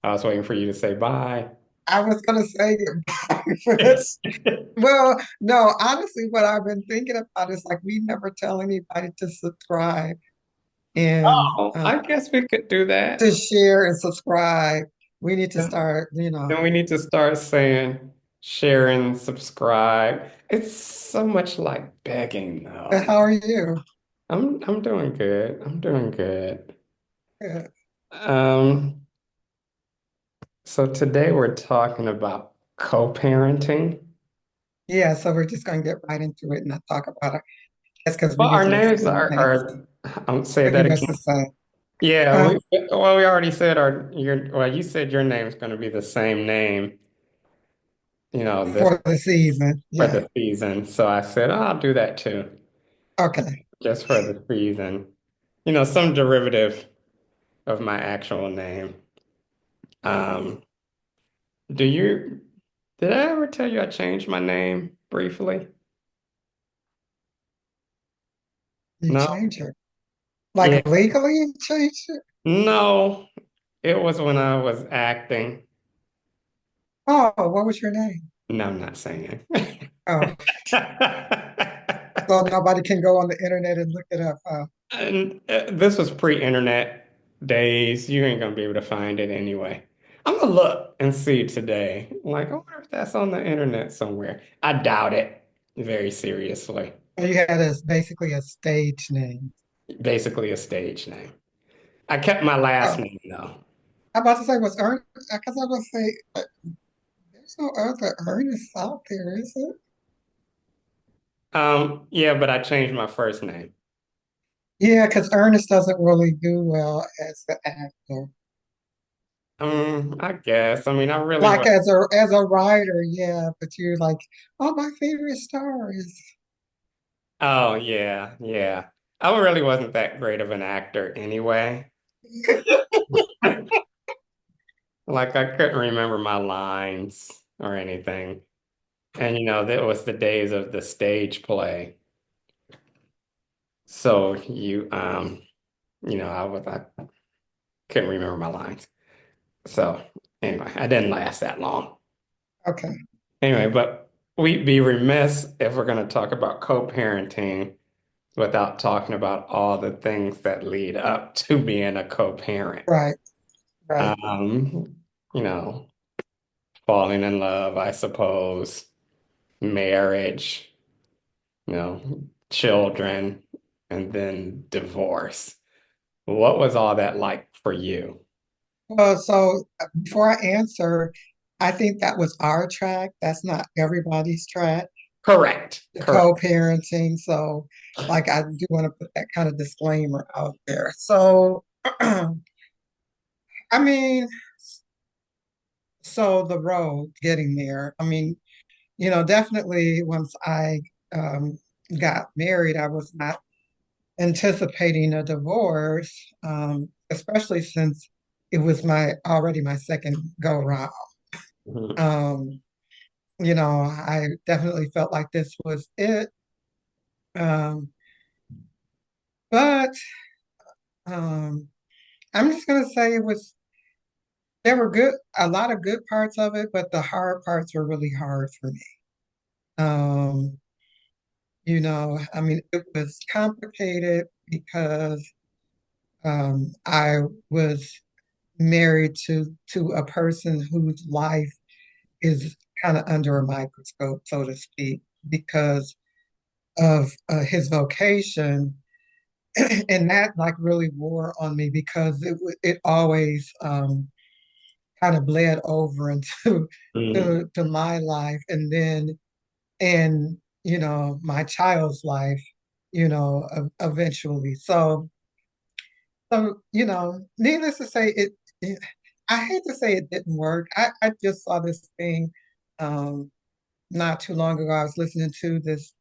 I was waiting for you to say bye. I was gonna say goodbye for this. Well, no, honestly, what I've been thinking about is like we never tell anybody to subscribe and Oh, I guess we could do to that. share and subscribe. We need to Then start, then we need to start saying share and subscribe. It's so much like begging but though. how are you? I'm doing good. I'm doing good. Yeah, Um, so today we're talking about co-parenting. yeah, so we're just gonna get right into it and not talk about it. That's because we Well, our usually say names our names. I'm say that Pretty again. much the same. Yeah, Huh? we already said you said your name's going to be the same name, this For the season. for Yeah. the season. So I said, oh, I'll do that too, Okay. just for the season. Some derivative of my actual name. Um, do you did I ever tell you I changed my name briefly? You No? change it. Yeah. Like legally you change it? No, it was when I was acting. Oh, what was your name? No, I'm not saying. Oh, so nobody can go on the internet and look it up. And this was pre-internet days. You ain't gonna be able to find it anyway. I'm gonna look and see today. Like, I wonder if that's on the internet somewhere. I doubt it, very seriously. You had basically a stage name. Basically a stage name. I kept my last Oh, name though. I'm about to say was Ernest, because I was say there's no other Ernest out there, is it? Yeah, but I changed my first name. Yeah, because Ernest doesn't really do well as an actor. I guess. I mean, I really Like was. as a writer, yeah, but you're like, oh, my favorite star is. Oh, yeah, yeah. I really wasn't that great of an actor anyway. Like I couldn't remember my lines or anything. And that was the days of the stage play. So I couldn't remember my lines. So anyway, I didn't last that long. Okay, Anyway, but we'd be remiss if we're going to talk about co-parenting without talking about all the things that lead up to being a co-parent. right, right. Um, you know, falling in love, I suppose, marriage, children, and then divorce. What was all that like for you? Well, so before I answer, I think that was our track. That's not everybody's track, Correct. the Correct. co-parenting. So, like, I do want to put that kind of disclaimer out there. So, I mean, so the road getting there. I mean, definitely once I um, got married, I was not anticipating a divorce, especially since it was my second go round. Mhm. Um, I definitely felt like this was it. Um, but I'm just gonna say there were a lot of good parts of it, but the hard parts were really hard for me. Um, I mean, it was complicated because I was married to a person whose life is kind of under a microscope, so to speak, because of his vocation, and that like really wore on me because it always kind of bled over into Mhm. to my life, and then and my child's life, eventually. So, needless to say, I hate to say it didn't work. I just saw this thing um, not too long ago. I was listening to this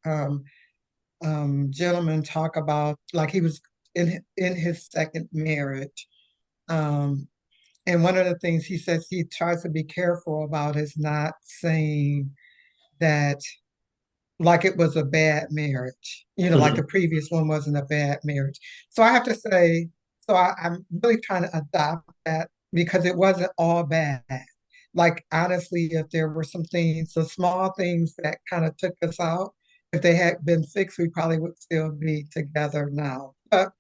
gentleman talk about like he was in his second marriage. Um, and one of the things he says he tries to be careful about is not saying that like it was a bad marriage, like Mhm. the previous one wasn't a bad marriage. So I have to say, so I'm really trying to adopt that because it wasn't all bad. Like honestly, if there were some things, the small things that kind of took us out, if they had been fixed, we probably would still be together now. But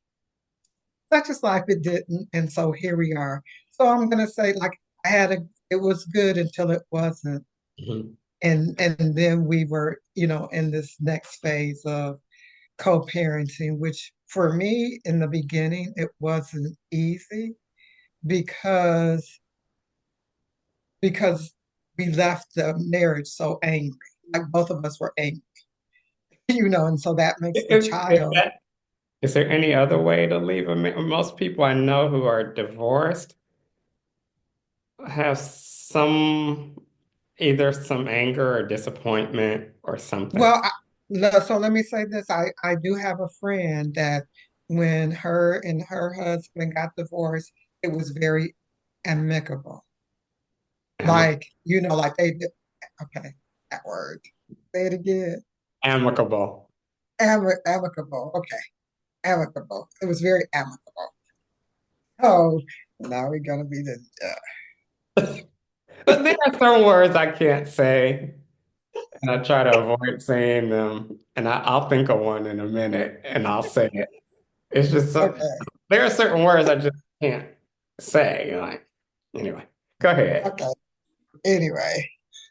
such is life, it didn't, and so here we are. So I'm gonna say, like, it was good until it wasn't, Mhm. and then we were, in this next phase of co-parenting, which for me in the beginning it wasn't easy because because we left the marriage so angry. Like both of us were angry, and so that makes the Is child. that, is there any other way to leave a man? Most people I know who are divorced have either some anger or disappointment or something. Well, so let me say this. I do have a friend that when her and her husband got divorced, it was very amicable. Amic Like, like they did, okay, that word. Say it again. Amicable. Amicable. Okay, amicable. It was very amicable. Oh, now we're gonna be the But there are some words I can't say, and I try to avoid saying them. And I'll think of one in a minute, and I'll say it. It's just so okay, there are certain words I just can't say. Like anyway, go ahead. okay. Anyway,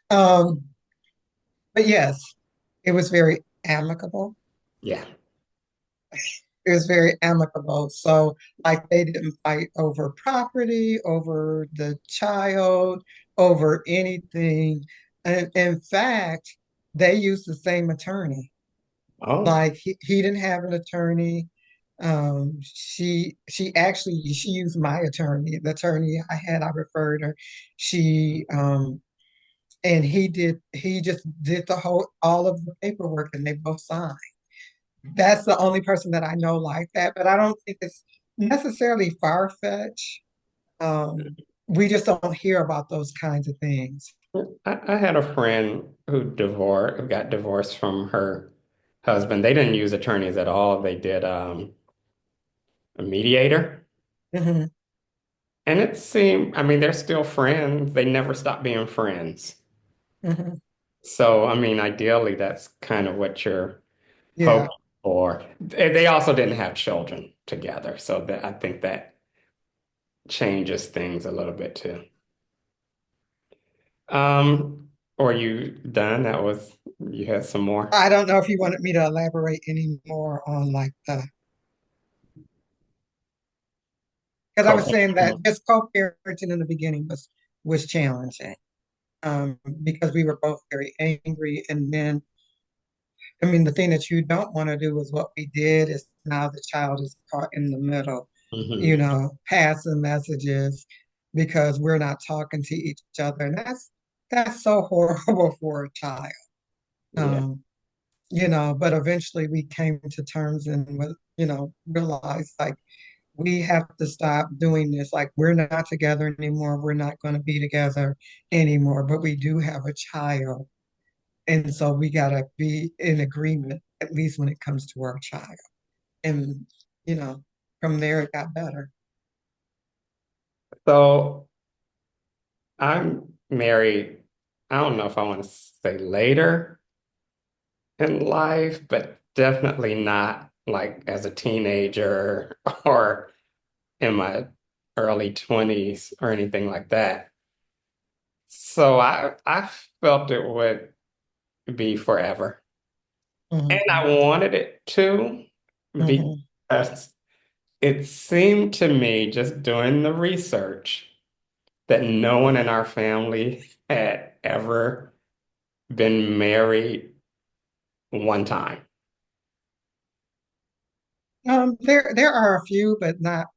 um, but yes, it was very amicable. Yeah. It was very amicable. So, like, they didn't fight over property, over the child, over anything. And in fact, they used the same attorney. Oh. Like, he didn't have an attorney. She used my attorney, the attorney I had, I referred her. She and he just did all of the paperwork and they both signed. That's the only person that I know like that, but I don't think it's necessarily far-fetched. We just don't hear about those kinds of things. I had a friend who got divorced from her husband. They didn't use attorneys at all. They did a mediator. Hmm. And it seemed, I mean, they're still friends. They never stopped being friends. Hmm. So, I mean, ideally, that's kind of what you're Yeah. hoping for. They also didn't have children together. So that I think that changes things a little bit too. Or you done? You had some more? I don't know if you wanted me to elaborate any more on like because I was saying that Co-parent. just co-parenting in the beginning was challenging because we were both very angry, and then I mean the thing that you don't want to do is what we did is now the child is caught in the middle, Hmm. passing messages because we're not talking to each other, and that's so horrible for a child. Yeah. Um, but eventually we came to terms and realized like we have to stop doing this. Like we're not together anymore. We're not going to be together anymore, but we do have a child. And so we got to be in agreement, at least when it comes to our child. And, you know, from there it got better. So I'm married. I don't know if I want to say later in life, but definitely not like as a teenager or in my early 20s or anything like that. So I felt it would be forever. And Hmm. I wanted it to Hmm. because it seemed to me, just doing the research, that no one in our family had ever been married one time. There are a few, but not,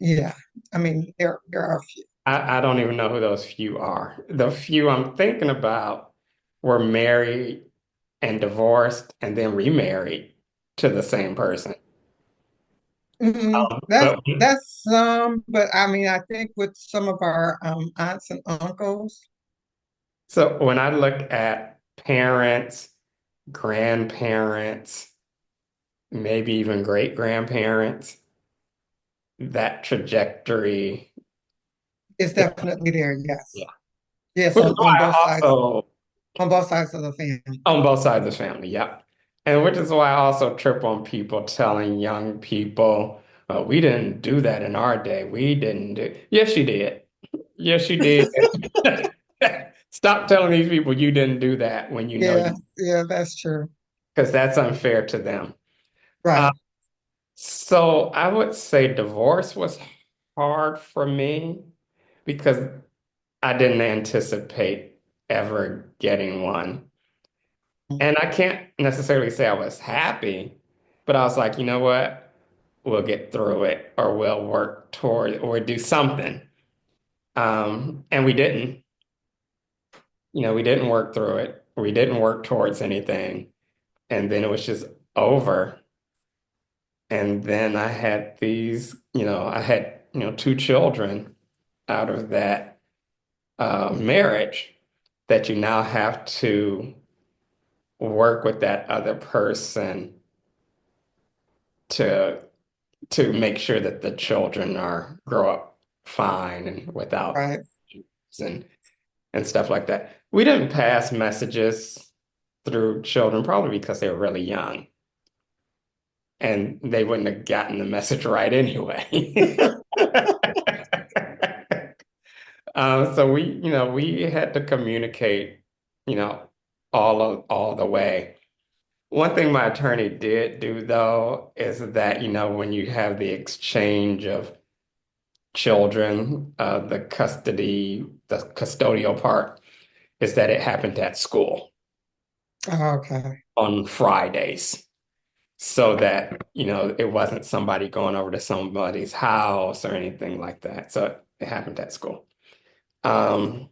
yeah. I mean, there are a few. I don't even know who those few are. The few I'm thinking about were married and divorced and then remarried to the same person. Mm, But that's some, but I mean, I think with some of our aunts and uncles. so when I look at parents, grandparents, maybe even great grandparents, that trajectory It's definitely there. Yeah. Yes. Yes, Which is why I also on both sides of the family. on both sides of the family, yep. And which is why I also trip on people telling young people, we didn't do that in our day. We didn't do. Yes, you did. Yes, you did. Stop telling these people you didn't do that when you know Yeah, you, yeah, that's true. because that's unfair to them. Uh, Right. so I would say divorce was hard for me because I didn't anticipate ever getting one. And I can't necessarily say I was happy, but I was like, you know what? We'll get through it or we'll work toward or do something. And we didn't. We didn't work through it. We didn't work towards anything. And then it was just over. And then I had, two children out of that marriage that you now have to work with that other person to make sure that the children are grow up fine and without Right. issues and stuff like that. We didn't pass messages through children probably because they were really young and they wouldn't have gotten the message right anyway. So we had to communicate, you know, all the way. One thing my attorney did do though is that, when you have the exchange of children, the custodial part is that it happened at school Okay. on Fridays. So that, it wasn't somebody going over to somebody's house or anything like that. So it happened at school. Um,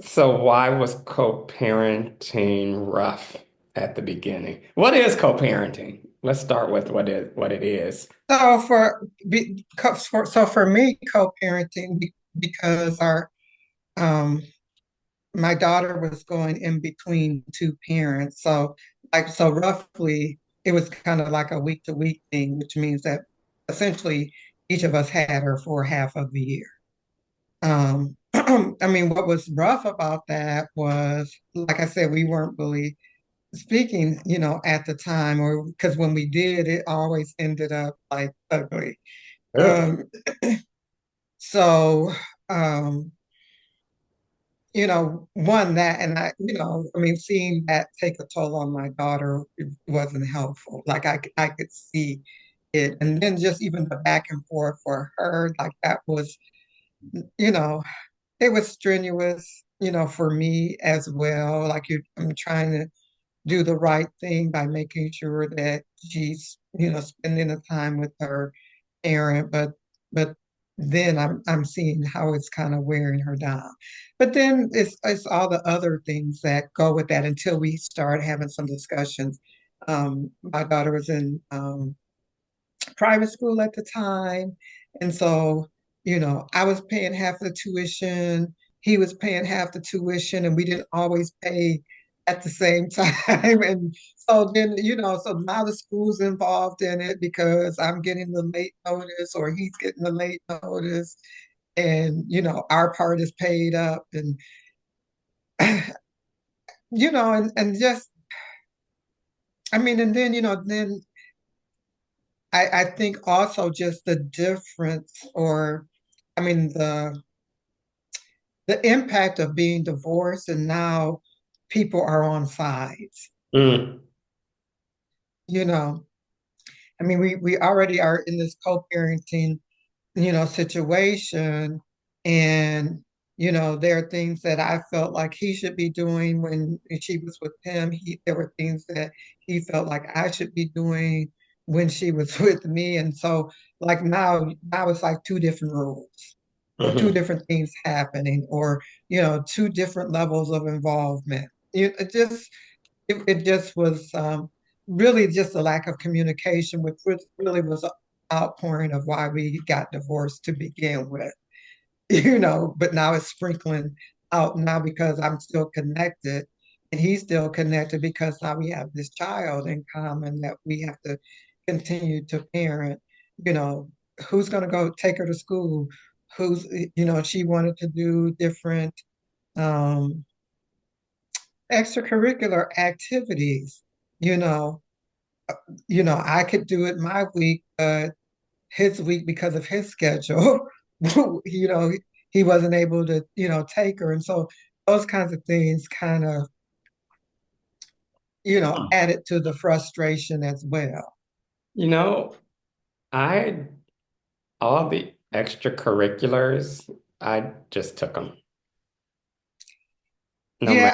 so why was co-parenting rough at the beginning? What is co-parenting? Let's start with what it is. So for me, co-parenting because our um my daughter was going in between two parents. So roughly it was kind of like a week to week thing, which means that essentially each of us had her for half of the year. I mean, what was rough about that was, like I said, we weren't really speaking, at the time, or because when we did, it always ended up like ugly. Ugh. Um, so, um, one that, and I mean, seeing that take a toll on my daughter it wasn't helpful. Like I could see it, and then just even the back and forth for her, like that was, you know, it was strenuous, for me as well. Like I'm trying to do the right thing by making sure that she's, spending the time with her parent, but then I'm seeing how it's kind of wearing her down. But then it's all the other things that go with that until we start having some discussions. My daughter was in private school at the time. And so, I was paying half the tuition, he was paying half the tuition, and we didn't always pay at the same time. And so then, so now the school's involved in it because I'm getting the late notice or he's getting the late notice. And, our part is paid up. And, and just, I mean, and then, then I think also just the difference or I mean the impact of being divorced and now people are on sides. Mm. You know, I mean we already are in this co-parenting, situation and there are things that I felt like he should be doing when she was with him. There were things that he felt like I should be doing when she was with me. And so like now it's like two different rules or two Hmm. different things happening or two different levels of involvement. It just was really just a lack of communication, which really was an outpouring of why we got divorced to begin with. But now it's sprinkling out now because I'm still connected and he's still connected because now we have this child in common that we have to continue to parent, you know. who's going to go take her to school? Who's, she wanted to do different um, extracurricular activities. You know, I could do it my week, but his week because of his schedule, you know, he wasn't able to, take her. And so those kinds of things kind of, added to the frustration as well. You know, I all the extracurriculars, I just took them. No matter.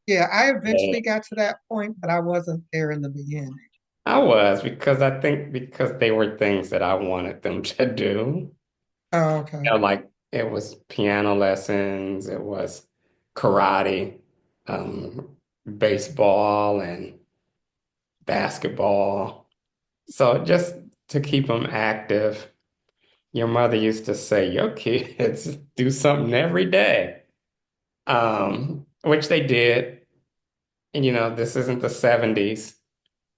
Yeah, I Yeah, eventually got to that point, but I wasn't there in the beginning. I was because I think because they were things that I wanted them to do. Oh, okay. Like it was piano lessons, it was karate, baseball, and basketball. So just to keep them active, your mother used to say, your kids do something every day, which they did. And this isn't the 70s.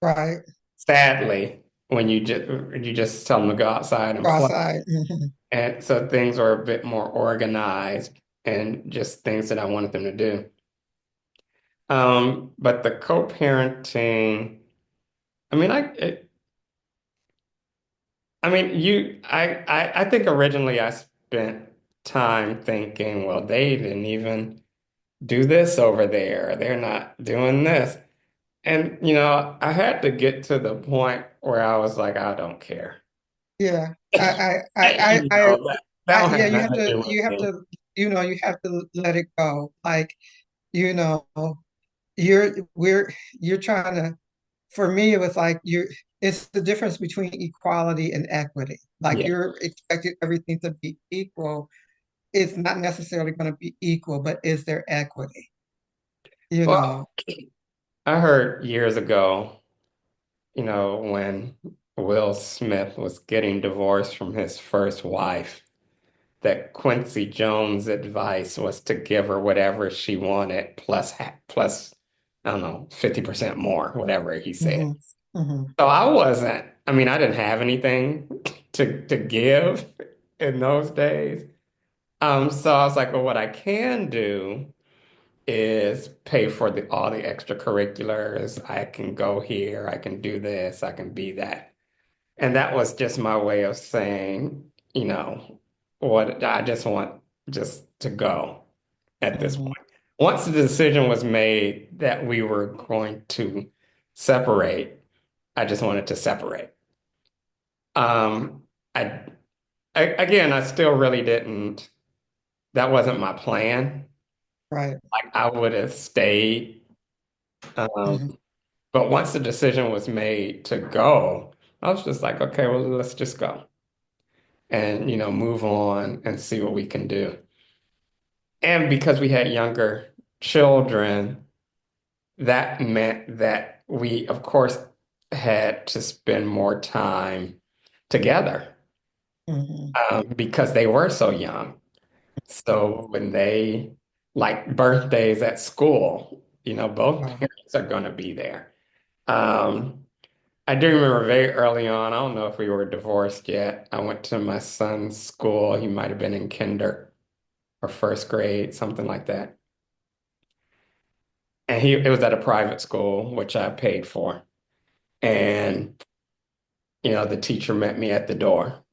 Right. Sadly, when you just tell them to go outside and play. Cross-eyed. Mhm. And so things were a bit more organized and just things that I wanted them to do. But the co-parenting, I mean, I think originally I spent time thinking, well, they didn't even do this over there. They're not doing this. And, I had to get to the point where I was like, I don't care. Yeah. That don't Yeah, have nothing to do with me. you have to let it go. Like, you know, you're trying to, for me, it was like it's the difference between equality and equity. Like Yeah. you're expecting everything to be equal. It's not necessarily going to be equal, but is there equity? You Well, know. I heard years ago, when Will Smith was getting divorced from his first wife, that Quincy Jones' advice was to give her whatever she wanted plus, I don't know, 50% more, whatever he said. Hmm. Hmm. So I mean, I didn't have anything to give in those days. So I was like, well, what I can do is pay for all the extracurriculars. I can go here, I can do this, I can be that. And that was just my way of saying, what I just want just to go at this Hmm. point. Once the decision was made that we were going to separate, I just wanted to separate. Um, I, again, I still really didn't, that wasn't my plan. Right. Like I would have stayed. Um, Hmm. but once the decision was made to go, I was just like, okay, well, let's just go and, move on and see what we can do. And because we had younger children, that meant that we, of course, had to spend more time together Hmm. because they were so young. So when they, like birthdays at school, both Wow. parents are going to be there. Um, I do remember very early on, I don't know if we were divorced yet. I went to my son's school. He might have been in kinder or first grade, something like that. And it was at a private school, which I paid for. And, the teacher met me at the door.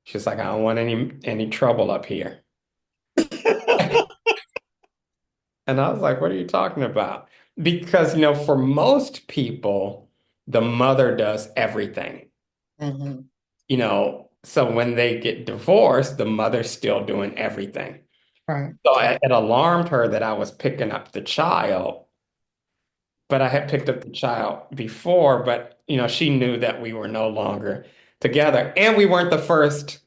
She's like, I don't want any trouble up here. And I was like, what are you talking about? Because, for most people, the mother does everything. Hmm. So when they get divorced, the mother's still doing everything. Right. So it alarmed her that I was picking up the child, but I had picked up the child before, but she knew that we were no longer together. And we weren't the first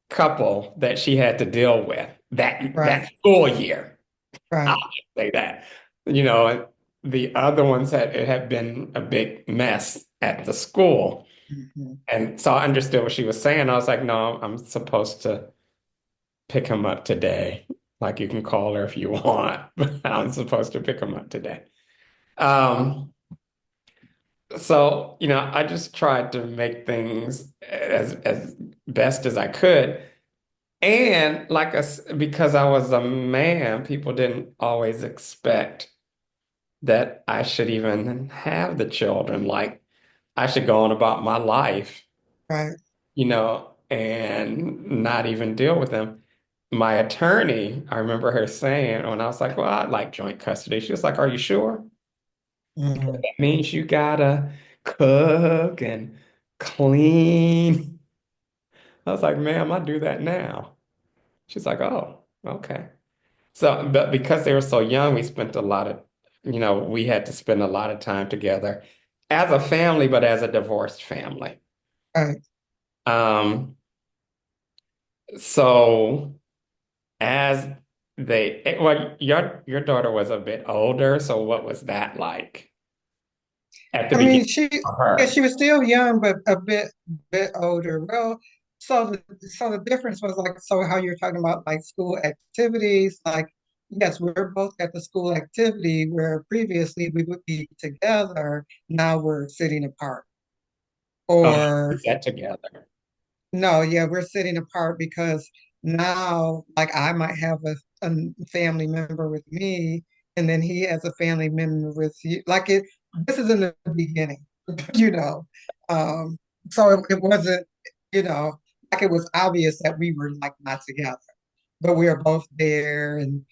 couple that she had to deal with that Right. school year. I'll Right. just say that. You know, the other ones it had been a big mess at the school. Hmm. And so I understood what she was saying. I was like, no, I'm supposed to pick him up today. Like you can call her if you want, but I'm supposed to pick him up today. Um, So, I just tried to make things as best as I could. And because I was a man, people didn't always expect that I should even have the children. Like I should go on about my life, Right. and not even deal with them. My attorney, I remember her saying when I was like, well, I'd like joint custody. She was like, are you sure? Mhm. That means you gotta cook and clean. I was like, ma'am, I do that now. She's like, oh, okay. So, but because they were so young, we had to spend a lot of time together as a family, but as a divorced family. Right. Um, so as well, your daughter was a bit older, so what was that like at the I beginning mean, for yeah, her? she was still young, but a bit older. Well, so the difference was like, so how you're talking about like school activities, like, yes, we're both at the school activity where previously we would be together. Now we're sitting apart. Oh, we Or sat together. no, yeah, we're sitting apart because now, like, I might have a family member with me, and then he has a family member with you. This is in the beginning, you know. Um, so it wasn't, you know, like it was obvious that we were like not together, but we were both there, and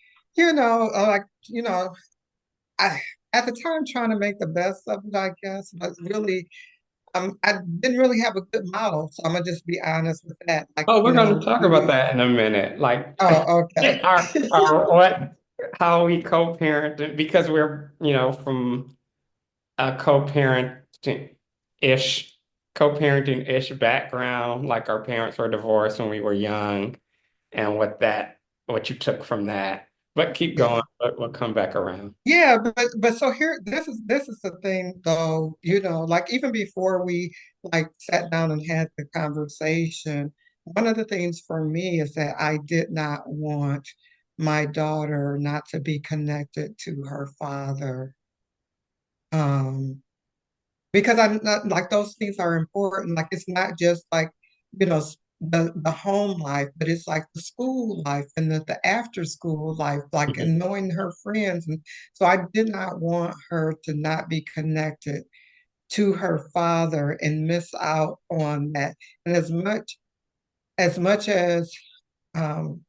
I at the time trying to make the best of it, I guess, but really. I didn't really have a good model, so I'm gonna just be honest with that. Like, Oh, we're going to talk about that in a minute. oh, okay. Our how we co-parent because we're, from a ish co-parenting-ish background. Like our parents were divorced when we were young, and what you took from that. But keep Yeah. going. But we'll come back around. Yeah, but so here, this is the thing though, like even before we like sat down and had the conversation, one of the things for me is that I did not want my daughter not to be connected to her father. Um, because I'm not like those things are important. Like it's not just like, the home life, but it's like the school life and the after school life, like and Mhm. knowing her friends. And so I did not want her to not be connected to her father and miss out on that. And as much as um,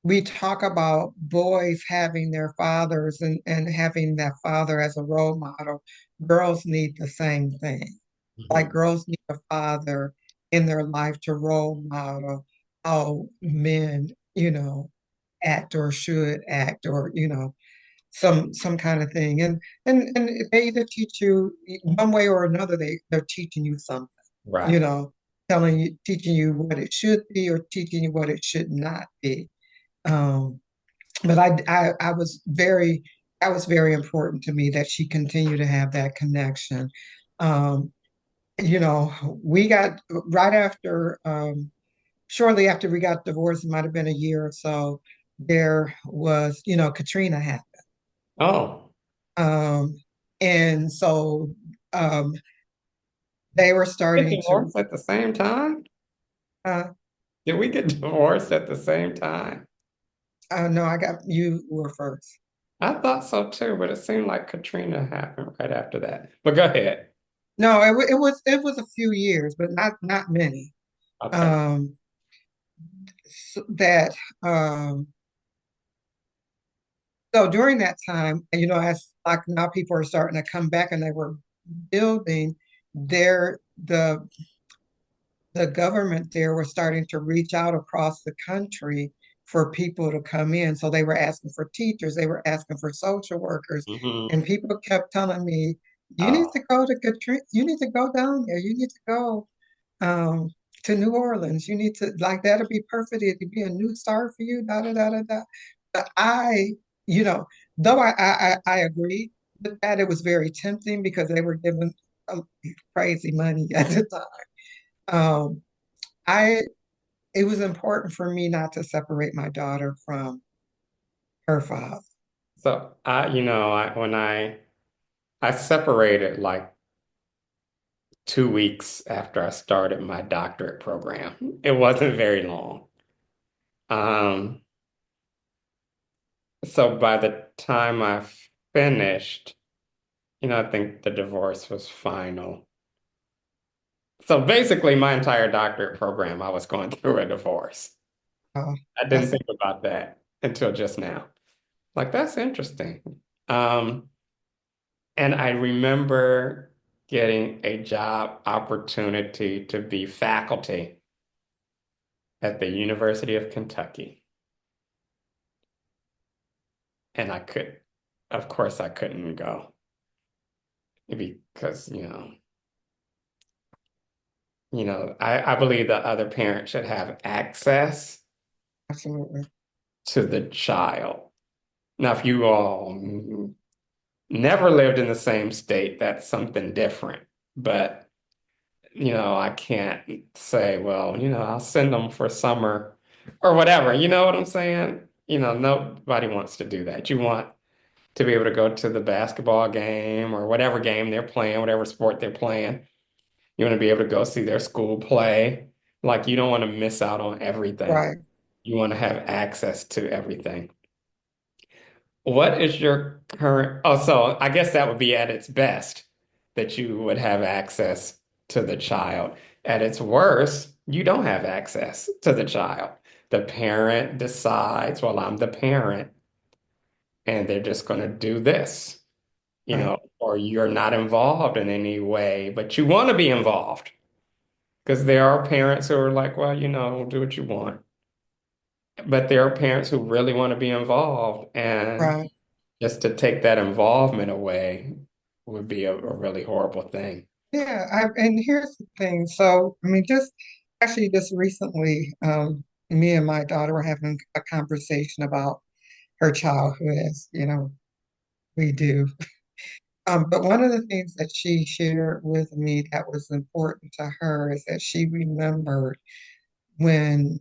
we talk about boys having their fathers and having that father as a role model, girls need the same thing. Like Mhm. girls need a father in their life to role model how men, act or should act or, some kind of thing. And they either teach you one way or another, they're teaching you something, you Right. know, teaching you what it should be or teaching you what it should not be. Um, but that was very important to me that she continued to have that connection. Um, we got right after, shortly after we got divorced, it might have been a year or so, there was, Katrina happened. Oh, Um, and so um, they were get starting to, divorced at the same time? uh, Did we get divorced at the same time? no, you were first. I thought so too, but it seemed like Katrina happened right after that. But go ahead. No, it was a few years, but not many. Okay. Um, that So during that time, as like now people are starting to come back and they were building their the government there was starting to reach out across the country for people to come in. So they were asking for teachers, they were asking for social workers, Hmm. and people kept telling me, "You need Oh, to go to Katrina, you need to go down there, you need to go um, to New Orleans, you need to like that'll be perfect. It'd be a new start for you." Da da da da da. But you know, though I agree with that, it was very tempting because they were giving uh, crazy money at the time. Um, I It was important for me not to separate my daughter from her father. so when I separated like 2 weeks after I started my doctorate program. It wasn't very long. Um, so by the time I finished, I think the divorce was final. So basically, my entire doctorate program, I was going through a divorce. Uh, I didn't that's think about that until just now. Like, that's interesting. Um, and I remember getting a job opportunity to be faculty at the University of Kentucky. And of course, I couldn't go because, I believe the other parent should have access absolutely to the child. Now, if you all never lived in the same state, that's something different. But, I can't say, well, I'll send them for summer or whatever. You know what I'm saying? Nobody wants to do that. You want to be able to go to the basketball game or whatever game they're playing, whatever sport they're playing. You want to be able to go see their school play. Like, you don't want to miss out on everything. right, You want to have access to everything. What is your current? Oh, so I guess that would be at its best that you would have access to the child. At its worst, you don't have access to the child. The parent decides, well, I'm the parent, and they're just going to do this, right. or you're not involved in any way, but you want to be involved because there are parents who are like, well, do what you want. But there are parents who really want to be involved, and Right. just to take that involvement away would be a really horrible thing. Yeah, and here's the thing. So, I mean, just recently, me and my daughter were having a conversation about her childhood, as we do. But one of the things that she shared with me that was important to her is that she remembered when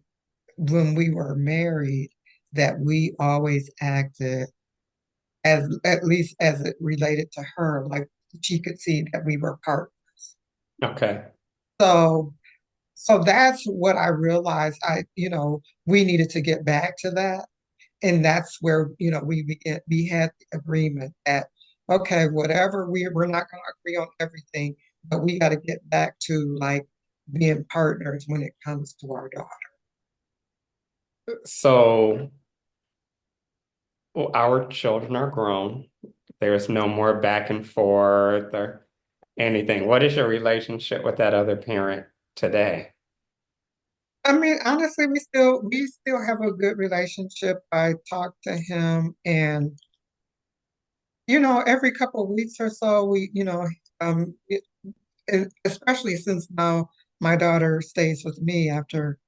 when we were married that we always acted as at least as it related to her, like she could see that we were partners. Okay. So so that's what I realized we needed to get back to that. And that's where, we had the agreement that, okay, whatever we're not going to agree on everything, but we got to get back to like being partners when it comes to our daughter. So well, our children are grown. There's no more back and forth or anything. What is your relationship with that other parent today? I mean, honestly, we still have a good relationship. I talk to him and every couple of weeks or so um especially since now my daughter stays with me after,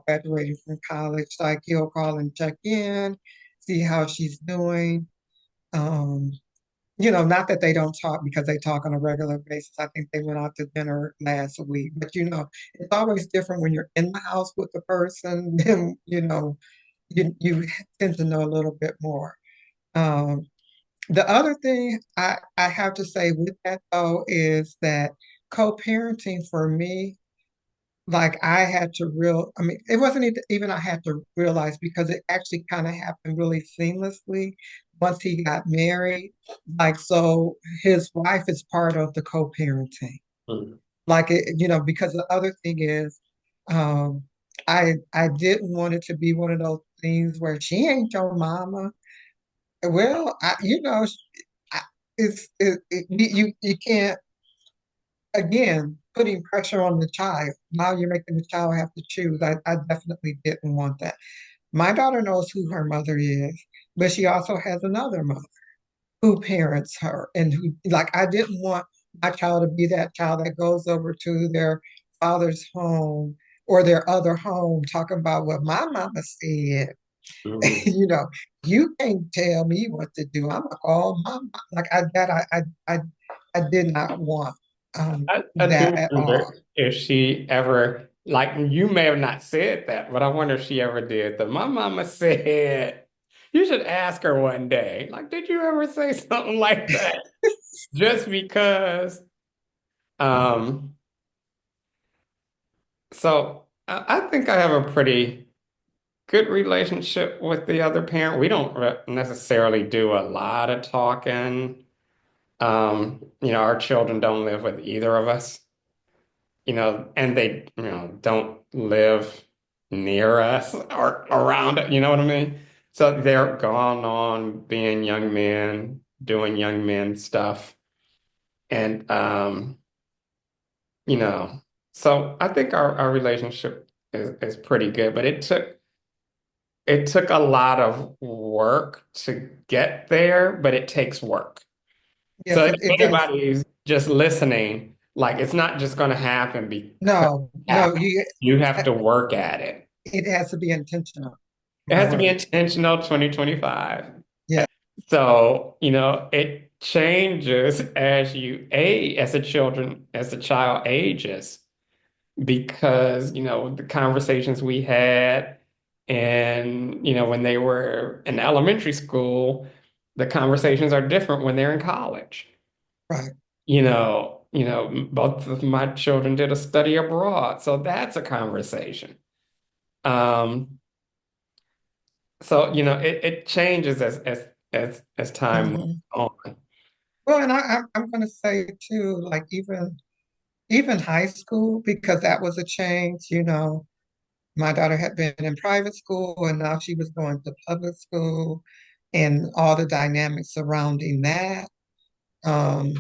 graduating from college, like he'll call and check in, see how she's doing. Um, not that they don't talk because they talk on a regular basis. I think they went out to dinner last week, but it's always different when you're in the house with the person, then you tend to know a little bit more. Um, the other thing I have to say with that though is that co-parenting for me, like I had to I mean, it wasn't even I had to realize because it actually kind of happened really seamlessly once he got married. Like, so his wife is part of the co-parenting. Hmm. Like because the other thing is, um, I didn't want it to be one of those things where she ain't your mama. Well, I, you can't, again, putting pressure on the child. Now you're making the child have to choose. I definitely didn't want that. My daughter knows who her mother is, but she also has another mother who parents her and who, like, I didn't want my child to be that child that goes over to their father's home or their other home talking about what my mama said. Mhm. you know, you can't tell me what to do. I'm like, oh, mama. Like I did not want I do that at all. wonder if she ever, like, you may have not said that, but I wonder if she ever did. My mama said, you should ask her one day, like, did you ever say something like that? Just because. Um, So I think I have a pretty good relationship with the other parent. We don't necessarily do a lot of talking. Our children don't live with either of us, and they, don't live near us or around it, you know what I mean? So they're gone on being young men, doing young men stuff. And you know, so I think our relationship is pretty good, but it took a lot of work to get there, but it takes work. So Yes, if it does. anybody's just listening, like it's not just going to happen because No, it no, happens. You have to work at it. it has to be intentional, It my has to be word. intentional 2025. Yeah, So, it changes as you age, as the child ages, because, the conversations we had and, when they were in elementary school, the conversations are different when they're in college. right. Both of my children did a study abroad, so that's a conversation. Um, so it changes as time moves Mhm. on. Well, and I'm going to say too, like even high school, because that was a change. My daughter had been in private school and now she was going to public school and all the dynamics surrounding that. Um,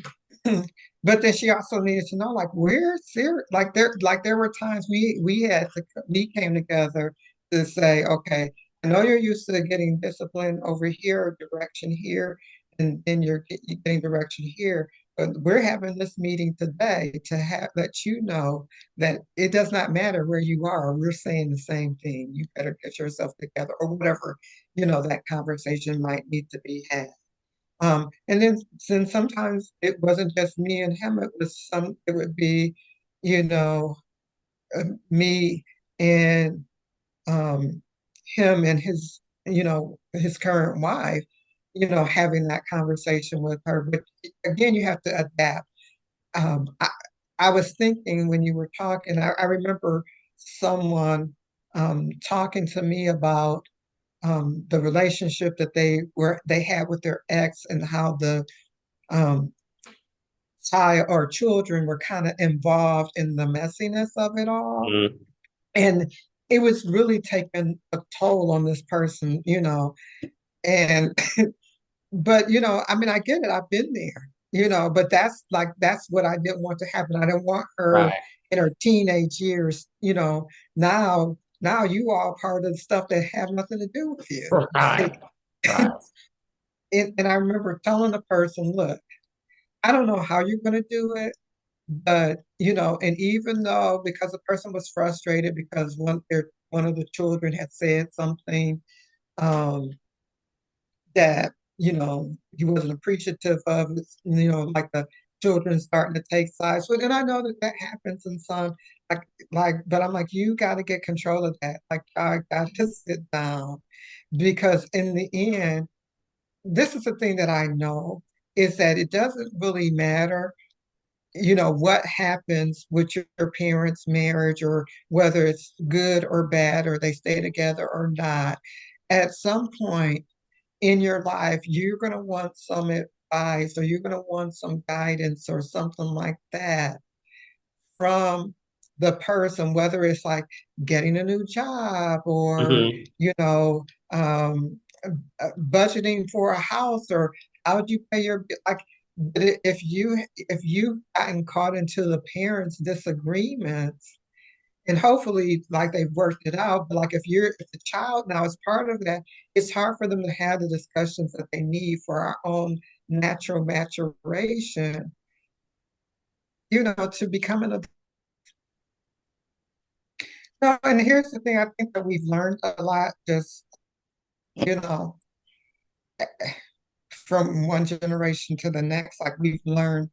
but then she also needed to know, like, we're serious. Like there were times we came together to say, okay, I know you're used to getting discipline over here, direction here, and then you're getting direction here. But we're having this meeting today to have let you know that it does not matter where you are. We're saying the same thing. You better get yourself together, or whatever, that conversation might need to be had. And then sometimes it wasn't just me and him, it would be, you know, me and um, him and his current wife, having that conversation with her. But again, you have to adapt. I was thinking when you were talking, I remember someone talking to me about the relationship that they had with their ex and how the um, child or children were kind of involved in the messiness of it all. Mm. And it was really taking a toll on this person, and but I mean, I get it, I've been there, but that's what I didn't want to happen. I didn't want her Right. in her teenage years, now you are part of the stuff that have nothing to do with you. Right. Right. And I remember telling the person, look, I don't know how you're going to do it. But, and even though because the person was frustrated because one of the children had said something um, that, he wasn't appreciative of, like the children starting to take sides. But and I know that that happens in some, but I'm like, you got to get control of that. Like, I got to sit down because in the end, this is the thing that I know is that it doesn't really matter what happens with your parents' marriage or whether it's good or bad or they stay together or not. At some point in your life, you're going to want some advice or you're going to want some guidance or something like that from the person, whether it's like getting a new job or, Hmm. you know, budgeting for a house or how do you pay your like but if you've gotten caught into the parents' disagreements and hopefully like they've worked it out, but like if the child now is part of that, it's hard for them to have the discussions that they need for our own natural maturation, to become an adult. No, and here's the thing, I think that we've learned a lot just, you know, from one generation to the next, like we've learned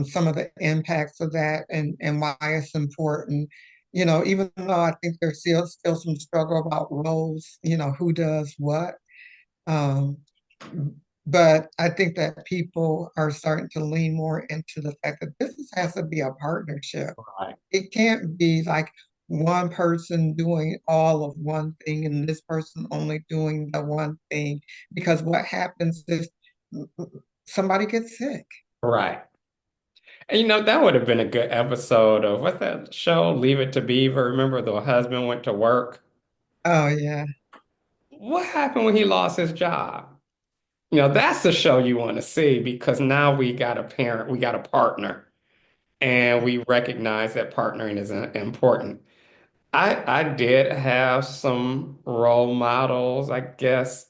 some of the impacts of that and why it's important. Even though I think there's still some struggle about roles, who does what. Um, but I think that people are starting to lean more into the fact that has to be a partnership. Right. It can't be like one person doing all of one thing and this person only doing the one thing. Because what happens is somebody gets sick. Right. And that would have been a good episode of what's that show, Leave It to Beaver. Remember the husband went to work? Oh yeah. What happened when he lost his job? That's the show you want to see because now we got a parent, we got a partner, and we recognize that partnering is important. I did have some role models, I guess,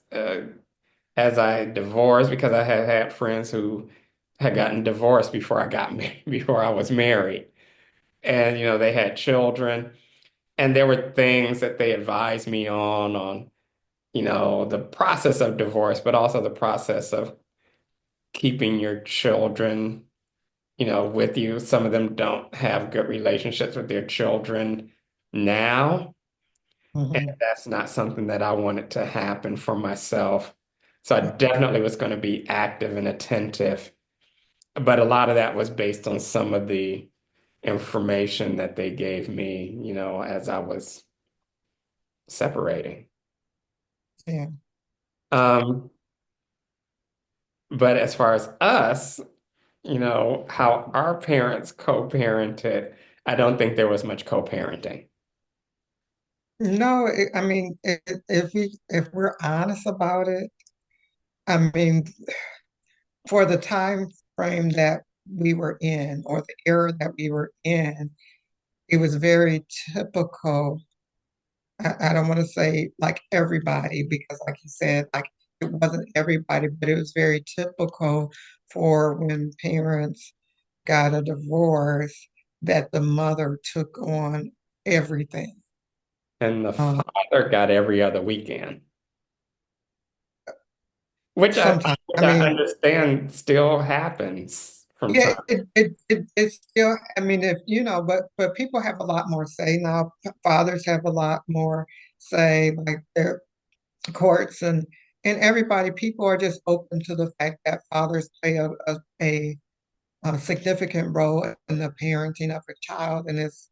as I divorced because I had had friends who had gotten divorced before I got married, before I was married. And they had children, and there were things that they advised me on the process of divorce, but also the process of keeping your children with you. Some of them don't have good relationships with their children now, and Mhm. that's not something that I wanted to happen for myself. So I definitely was going to be active and attentive, but a lot of that was based on some of the information that they gave me as I was separating. Yeah. Um, but as far as us how our parents co-parented, I don't think there was much co-parenting. No, I mean, if we're honest about it, I mean, for the time frame that we were in, or the era that we were in, it was very typical. I don't want to say like everybody, because like you said, like it wasn't everybody, but it was very typical for when parents got a divorce that the mother took on everything. And the Um, father got every other weekend, which I Sometimes, which I I mean, understand still happens from yeah, time. it's still, I mean, if you know, but people have a lot more say now. Fathers have a lot more say, like their courts and everybody. People are just open to the fact that fathers play a significant role in the parenting of a child, and it's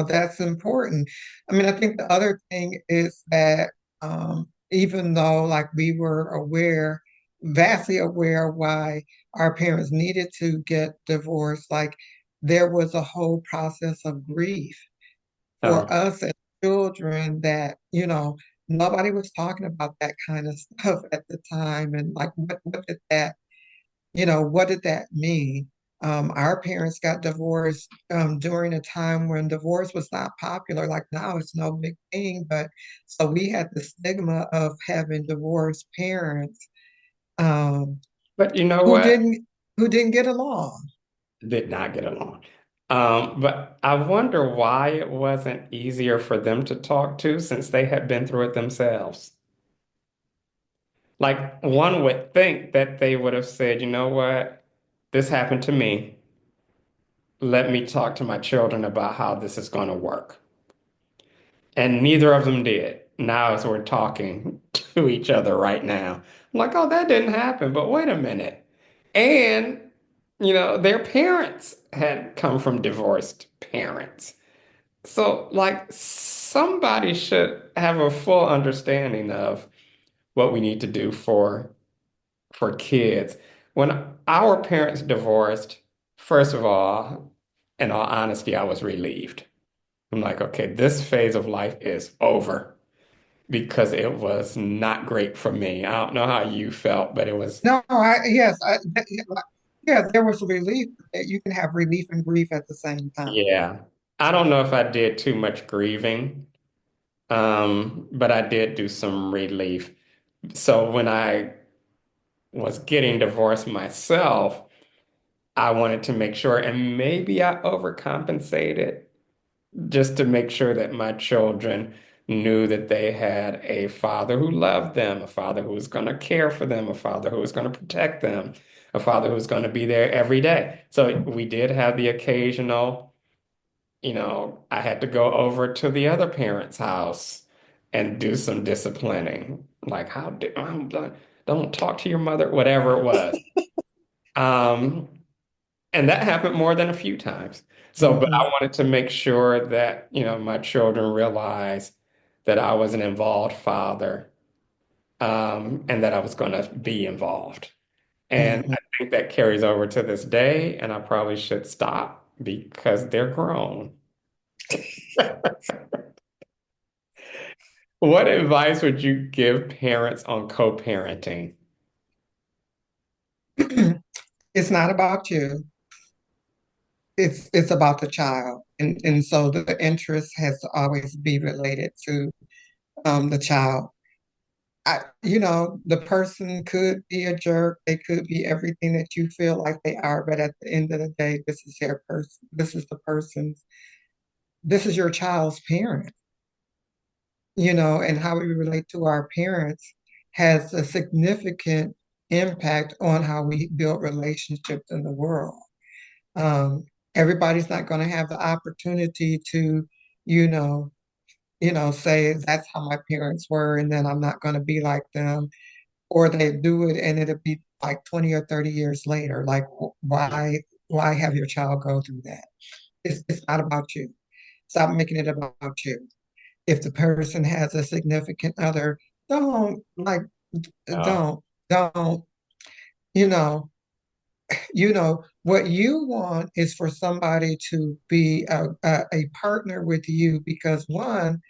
that's important. I mean, I think the other thing is that even though like we were aware, vastly aware why our parents needed to get divorced, like there was a whole process of grief Oh, for us as children that nobody was talking about that kind of stuff at the time, and like what did that mean? Our parents got divorced during a time when divorce was not popular. Like now, it's no big thing, but so we had the stigma of having divorced parents um, but you know who what? didn't get along. Did not get along. But I wonder why it wasn't easier for them to talk to since they had been through it themselves. Like one would think that they would have said, you know what? This happened to me. Let me talk to my children about how this is going to work. And neither of them did. Now, as we're talking to each other right now, I'm like, oh, that didn't happen. But wait a minute. And their parents had come from divorced parents. So, like, somebody should have a full understanding of what we need to do for kids. When our parents divorced, first of all, in all honesty, I was relieved. I'm like, okay, this phase of life is over because it was not great for me. I don't know how you felt, but it was, No, yes, yeah, there was relief that you can have relief and grief at the same time. yeah. I don't know if I did too much grieving, but I did do some relief. So when I was getting divorced myself, I wanted to make sure, and maybe I overcompensated just to make sure that my children knew that they had a father who loved them, a father who was going to care for them, a father who was going to protect them, a father who was going to be there every day. So we did have the occasional, I had to go over to the other parent's house and do some disciplining, like don't talk to your mother, whatever it was. Um, and that happened more than a few times. So, but I Hmm. wanted to make sure that, my children realize that I was an involved father, and that I was going to be involved. And Hmm. I think that carries over to this day, and I probably should stop because they're grown. What advice would you give parents on co-parenting? It's not about you. It's about the child, and so the interest has to always be related to the child. The person could be a jerk. They could be everything that you feel like they are, but at the end of the day, this is their person. This is your child's parent, and how we relate to our parents has a significant impact on how we build relationships in the world. Um, Everybody's not going to have the opportunity to, you know, say that's how my parents were, and then I'm not going to be like them, or they do it and it'll be like 20 or 30 years later. Like, why have your child go through that? It's not about you. Stop making it about you. If the person has a significant other, don't like, Oh, don't, don't, you know, what you want is for somebody to be a partner with you because one,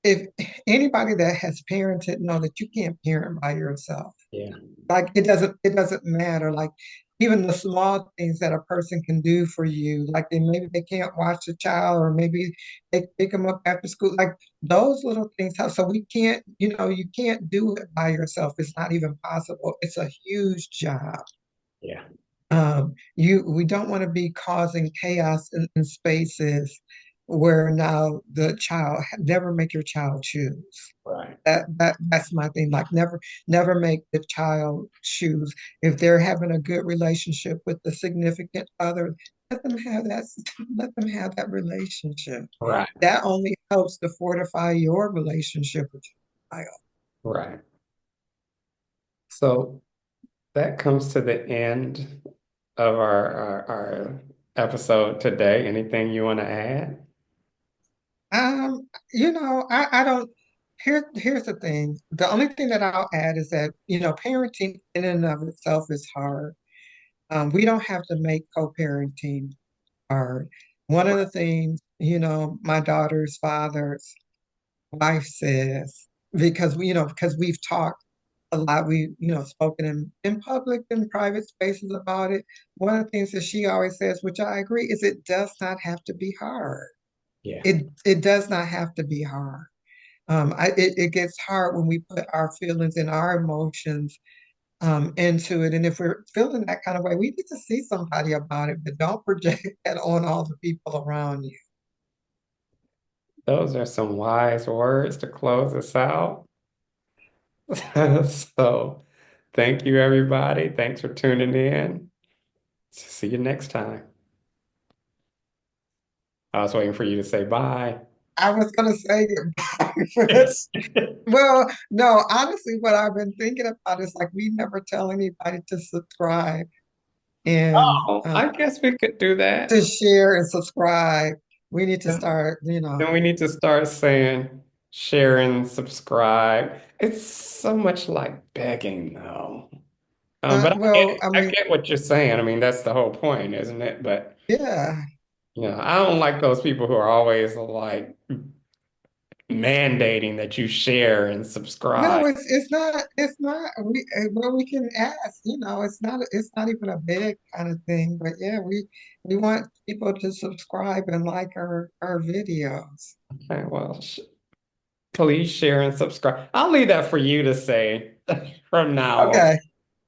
if anybody that has parented know that you can't parent by yourself. yeah. Like it doesn't matter. Like even the small things that a person can do for you, like maybe they can't watch a child or maybe they pick them up after school, like those little things. So we can't, you can't do it by yourself. It's not even possible. It's a huge job. Yeah. We don't want to be causing chaos in spaces where now the child never make your child choose. Right. That's my thing. Like never make the child choose. If they're having a good relationship with the significant other, let them have that let them have that relationship. Right. That only helps to fortify your relationship with your child. Right. So that comes to the end of our episode today. Anything you want to add? I don't here's the thing. The only thing that I'll add is that, parenting in and of itself is hard. We don't have to make co-parenting hard. One of the things, my daughter's father's wife says, because we've talked a lot, spoken in public and private spaces about it. One of the things that she always says, which I agree, is it does not have to be hard. Yeah. It does not have to be hard. It gets hard when we put our feelings and our emotions into it. And if we're feeling that kind of way, we need to see somebody about it, but don't project that on all the people around you. Those are some wise words to close us out. So thank you, everybody. Thanks for tuning in. See you next time. I was waiting for you to say bye. I was going to say goodbye for this. Well, no, honestly, what I've been thinking about is like we never tell anybody to subscribe and Oh, I guess we could do to that. share and subscribe. We need to start, Then we need to start saying share and subscribe. It's so much like begging, though. But well, I I mean, get what you're saying. I mean, that's the whole point, isn't it? But yeah. I don't like those people who are always like mandating that you share and No, subscribe. it's not we can ask, it's not even a big kind of thing, but yeah, we want people to subscribe and like our videos. Okay, well, sh please share and subscribe. I'll leave that for you to say from now on. Okay,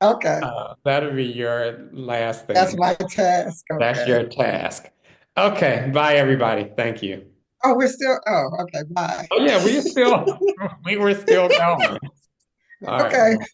okay. That'll be your last That's thing. my task. That's Okay. your task. Okay, bye everybody. Thank you. Okay, bye. Oh yeah, we were still going. All right. Okay. Bye.